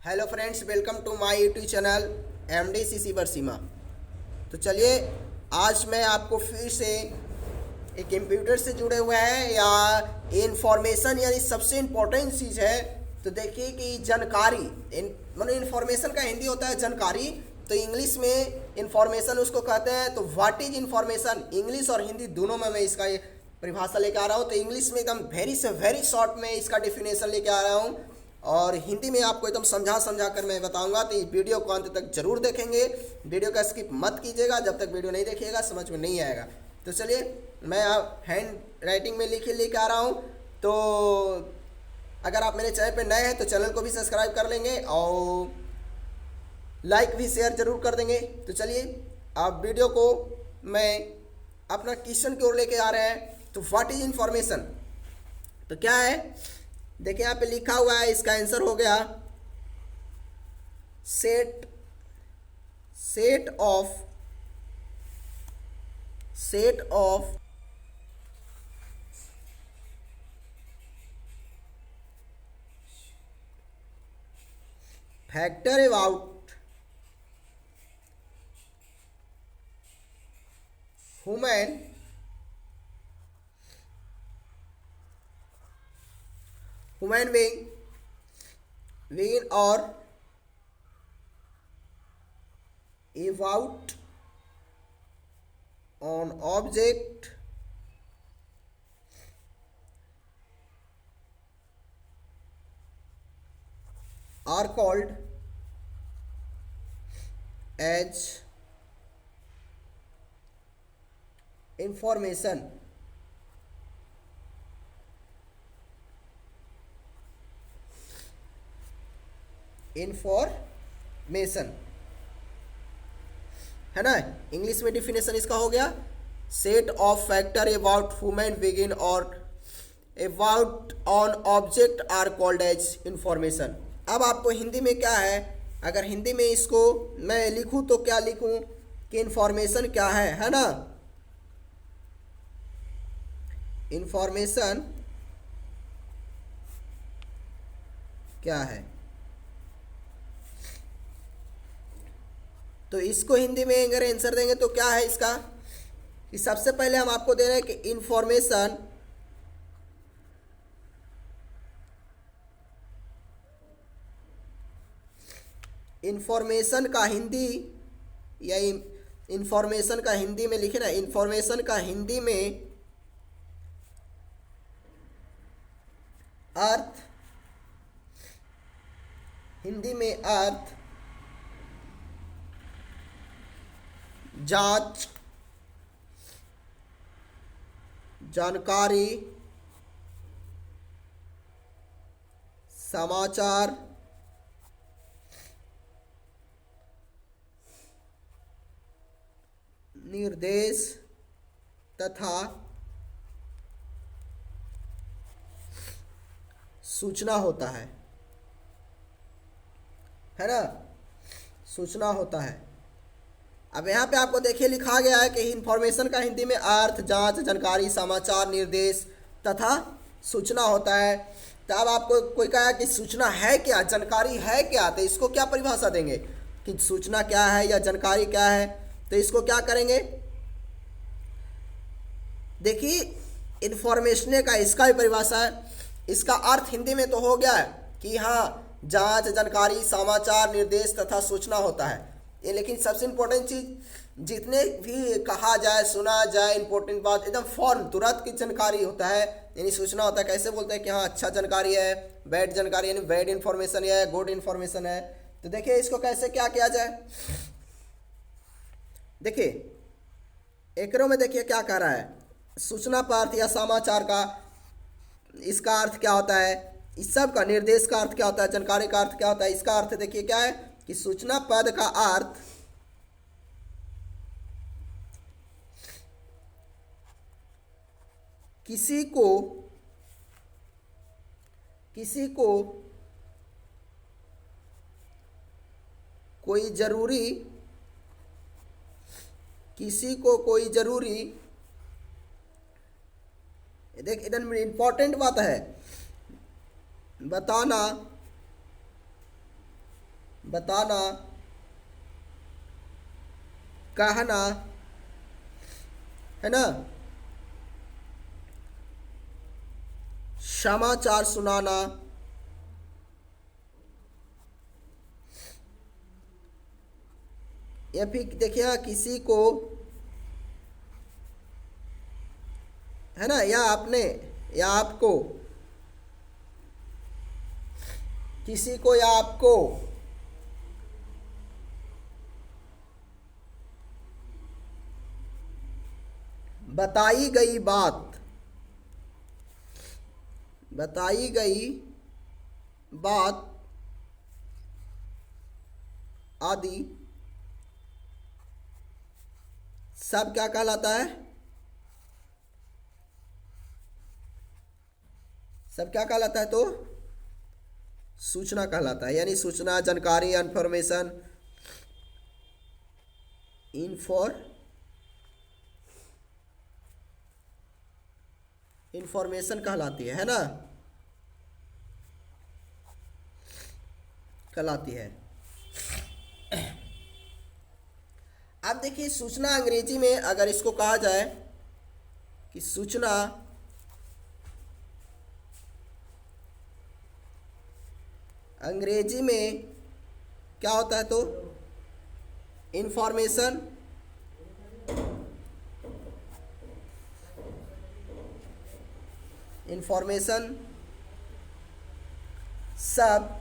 Hello friends, welcome to my YouTube channel MD CC Barsima. तो चलिए, आज मैं आपको फिर से एक कंप्यूटर से जुड़े हुए हैं या इंफॉर्मेशन यानी सबसे इम्पोर्टेंट चीज़ है। तो देखिए कि जानकारी मतलब इंफॉर्मेशन का हिंदी होता है जानकारी, तो इंग्लिश में इंफॉर्मेशन उसको कहते हैं। तो व्हाट इज इंफॉर्मेशन, इंग्लिश और हिंदी दोनों में मैं इसका परिभाषा लेके आ रहा हूँ। तो इंग्लिश में एकदम वेरी से वेरी शॉर्ट में इसका डेफिनेशन लेके आ रहा हूँ और हिंदी में आपको एकदम समझा कर मैं बताऊंगा। तो इस वीडियो को अंत तक जरूर देखेंगे, वीडियो का स्किप मत कीजिएगा। जब तक वीडियो नहीं देखिएगा समझ में नहीं आएगा। तो चलिए, मैं हैंड राइटिंग में लेके आ रहा हूँ। तो अगर आप मेरे चैनल पे नए हैं तो चैनल को भी सब्सक्राइब कर लेंगे और लाइक भी शेयर जरूर कर देंगे। तो चलिए, आप वीडियो को मैं अपना क्वेश्चन की ओर लेके आ रहे हैं। तो व्हाट इज इंफॉर्मेशन, तो क्या है, देखिए यहाँ पे लिखा हुआ है। इसका आंसर हो गया set of factor about human being or about on object are called as information। है ना। इंग्लिश में डिफिनेशन इसका हो गया set of factor about human begin और about on object are called as information. अब आपको हिंदी में क्या है, अगर हिंदी में इसको मैं लिखूं तो क्या लिखूं कि इंफॉर्मेशन क्या है ना। इंफॉर्मेशन क्या है, तो इसको हिंदी में अगर आंसर देंगे तो क्या है इसका, कि सबसे पहले हम आपको दे रहे हैं कि इंफॉर्मेशन का हिंदी या इंफॉर्मेशन का हिंदी में लिखे ना, इंफॉर्मेशन का हिंदी में अर्थ, जांच, जानकारी, समाचार, निर्देश तथा सूचना होता है ना, सूचना होता है। अब यहाँ पे आपको देखिए लिखा गया है कि इंफॉर्मेशन का हिंदी में अर्थ, जांच, जानकारी, समाचार, निर्देश तथा सूचना होता है। तो अब आपको कोई कहा कि सूचना है क्या, जानकारी है क्या, तो इसको क्या परिभाषा देंगे कि सूचना क्या है या जानकारी क्या है। तो इसको क्या करेंगे, देखिए इंफॉर्मेशन का इसका भी परिभाषा है। इसका अर्थ हिंदी में तो हो गया है कि हाँ, जांच, जानकारी, समाचार, निर्देश तथा सूचना होता है ये। लेकिन सबसे इंपॉर्टेंट चीज, जितने भी कहा जाए, सुना जाए, इंपॉर्टेंट बात एकदम फौरन तुरंत की जानकारी होता है, यानी सूचना होता है। कैसे बोलते हैं कि हाँ अच्छा जानकारी है, बैड जानकारी यानी बैड इंफॉर्मेशन है, गुड इंफॉर्मेशन है। तो देखिए इसको कैसे क्या किया जाए, देखिए एकरों में देखिए क्या कह रहा है, सूचना का अर्थ या समाचार का इसका अर्थ क्या होता है, इस सब का निर्देश का अर्थ क्या होता है, जानकारी का अर्थ क्या होता है। इसका अर्थ देखिए क्या है कि सूचना पद का अर्थ किसी को कोई जरूरी देख इधर इंपॉर्टेंट बात है, बताना बताना, कहना, है ना, समाचार सुनाना, या फिर देखिए किसी को, है ना, या आपने या आपको, किसी को या आपको बताई गई बात, बताई गई बात आदि सब क्या कहलाता है? सब क्या कहलाता है? तो सूचना कहलाता है। यानी सूचना, जानकारी, इंफॉर्मेशन, इंफॉर्मेशन कहलाती है ना, कहलाती है। अब देखिए सूचना अंग्रेजी में अगर इसको कहा जाए कि सूचना अंग्रेजी में क्या होता है? तो इंफॉर्मेशन, इंफॉर्मेशन सब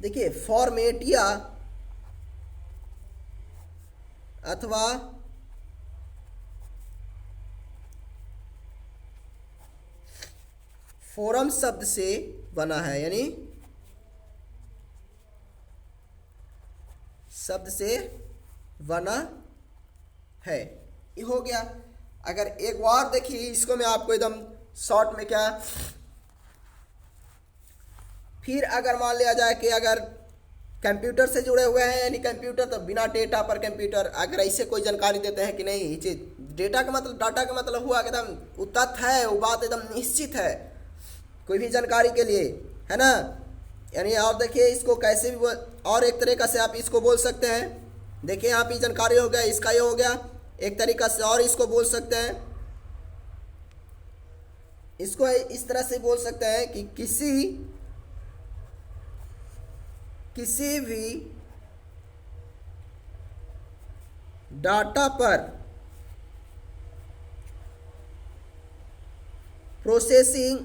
देखिए फॉर्मेट या अथवा फोरम शब्द से बना है। यानी शब्द से बना है, ये हो गया। अगर एक बार देखिए इसको मैं आपको एकदम शॉर्ट में क्या, फिर अगर मान लिया जाए कि अगर कंप्यूटर से जुड़े हुए हैं, यानी कंप्यूटर तो बिना डेटा पर कंप्यूटर, अगर ऐसे कोई जानकारी देते हैं कि नहीं ये चीज़ डेटा का मतलब, डाटा का मतलब हुआ एकदम वो तथ्य है, वो बात एकदम निश्चित है कोई भी जानकारी के लिए, है ना। यानी और देखिए इसको कैसे भी और एक तरीक़ा से आप इसको बोल सकते हैं। देखिए यहाँ पे जानकारी हो गया, इसका ये हो गया, एक तरीक़ा से और इसको बोल सकते हैं, इसको इस तरह से बोल सकते हैं कि किसी भी डाटा पर प्रोसेसिंग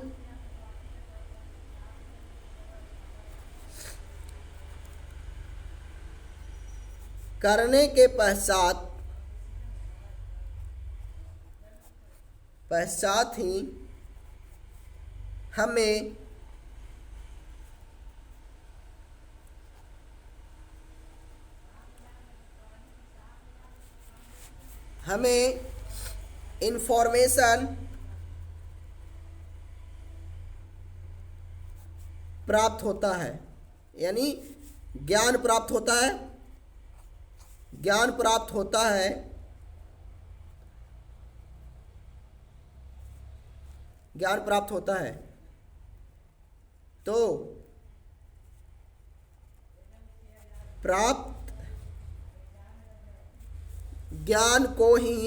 करने के पश्चात ही हमें इंफॉर्मेशन प्राप्त होता है। यानी ज्ञान प्राप्त होता है, ज्ञान प्राप्त होता है, ज्ञान प्राप्त होता है। तो प्राप्त ज्ञान को ही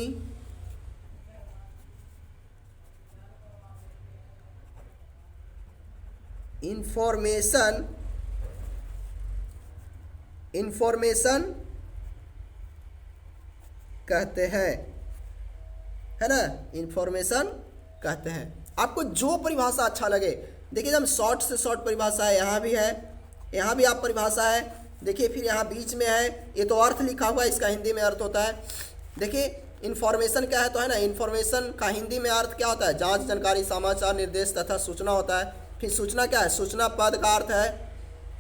इंफॉर्मेशन कहते हैं, है ना, इंफॉर्मेशन कहते हैं। आपको जो परिभाषा अच्छा लगे, देखिए एकदम शॉर्ट से शॉर्ट परिभाषा है, यहाँ भी है, यहाँ भी आप परिभाषा है, देखिए फिर यहाँ बीच में है, ये तो अर्थ लिखा हुआ है, इसका हिंदी में अर्थ होता है। देखिए इन्फॉर्मेशन क्या है, तो है ना, इन्फॉर्मेशन का हिंदी में अर्थ क्या होता है? जांच, जानकारी, समाचार, निर्देश तथा सूचना होता है। फिर सूचना क्या है? सूचना पद का अर्थ है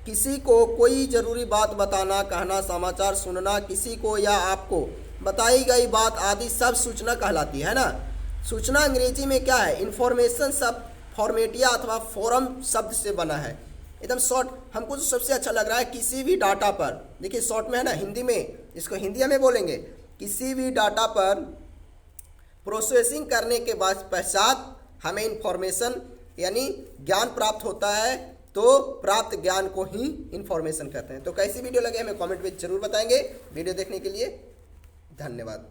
किसी को कोई ज़रूरी बात बताना, कहना, समाचार सुनना, किसी को या आपको बताई गई बात आदि सब सूचना कहलाती है ना। सूचना अंग्रेजी में क्या है? इन्फॉर्मेशन शब्द फॉर्मेटिया अथवा फोरम शब्द से बना है। एकदम शॉर्ट, हमको जो सबसे अच्छा लग रहा है, किसी भी डाटा पर, देखिए शॉर्ट में है ना, हिंदी में इसको हिंदी में बोलेंगे, किसी भी डाटा पर प्रोसेसिंग करने के बाद पश्चात हमें इंफॉर्मेशन यानी ज्ञान प्राप्त होता है, तो प्राप्त ज्ञान को ही इंफॉर्मेशन कहते हैं। तो कैसी वीडियो लगे हमें कमेंट में जरूर बताएंगे। वीडियो देखने के लिए धन्यवाद।